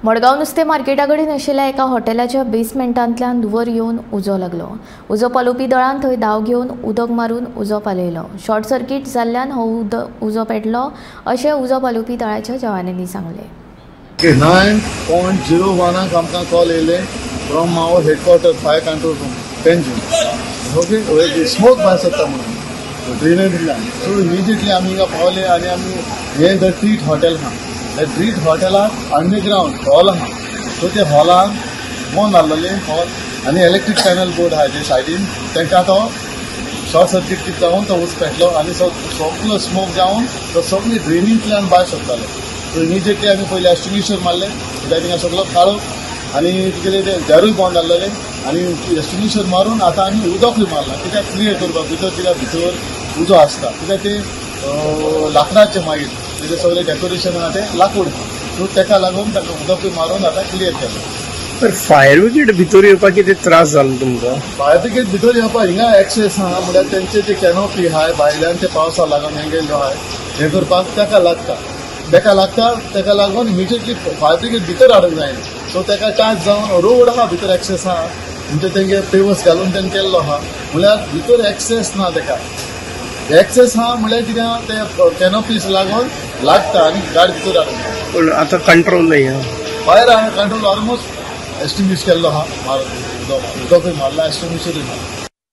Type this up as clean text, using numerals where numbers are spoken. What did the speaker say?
मडगांव नुस्तें मार्केटा कडेन आशिल्ल्या एका हॉटेलाच्या बेसमेंटांतल्यान धुंवर येवन उजो लागलो। उजो पालोवपी दळान थंय धांव घेवन उदक मारून उजो पालयलो। शॉर्ट सर्किट जाल्ल्यान हो उजो पेटलो अशें उजो पालोवपी दळाच्या जवानांनी सांगलें। 9:01 आमकां कॉल येयले from our headquarter fire control room Panjim. Okay smoke भायर सरता म्हणून ड्रेनेजींतल्यान। सो इमिजिएटली आमी हिंगा पावले आनी आमी हें द ट्रीट हॉटेल आहा त्या ट्रीट हॉटेलाक अंडरग्राउंड हॉल आहा। सो ते हॉलाक बंद जाल्लें हॉल आनी इलेक्ट्रीक पॅनल बोर्ड आहा जे सायडीन तांकां तो शॉर्ट सर्किट जावन तो उस पेटलो आनी सगळो स्मोक जावन तो सगळी ड्रेनींतल्यान भायर सरतालो। सो इमिजिएटली आमी पयलीं एक्सटिंग्विशर मारले कित्याक थिंगा सगळो काळो आनी कितें तें दारूय बंद जाल्लें आनी एक्सटिंग्विशर मारून आतां आमी उदकूय मारला कित्याक क्लियर करपाक भितर उजो आसता कित्याक ते लाकडाचे मागीर तेजे सगळे डेकोरेशन आहा तें लाकूड सो तेका लागून ताका उदकूय मारून आतां क्लियर केलें। तर फायर ब्रिगेड भितर येवपाक कितें त्रास जालो तुमकां? फायर ब्रिगेड भितर येवपाक हिंगा एक्सेस आहा म्हळ्यार तेंचे जे कॅनोपी आहा भायल्यान ते पावसा लागून हें गेल्लो आहा हें करपाक ताका लागून इमिजिएटली फायर ब्रिगेड भितर हाडूंक जाय। सो ताका चार्ज जावन रोड आहा भितर एक्सेस आहा म्हणजे तेंगे पेवर्स घालून तेणें केल्लो आहा म्हळ्यार भितर एक्सेस ना ताका एक्सेस आहा म्हळ्यार कित्याक ते कॅनोपीज लागून लागता आनी गाडी भितर हाडूंक जाय। पूण आतां कंट्रोल जाय फायर कंट्रोल ऑलमोस्ट एक्सटिंग्विश केल्लो आहा उदकूय मारला एक्सटिंग्विशरूय मारला।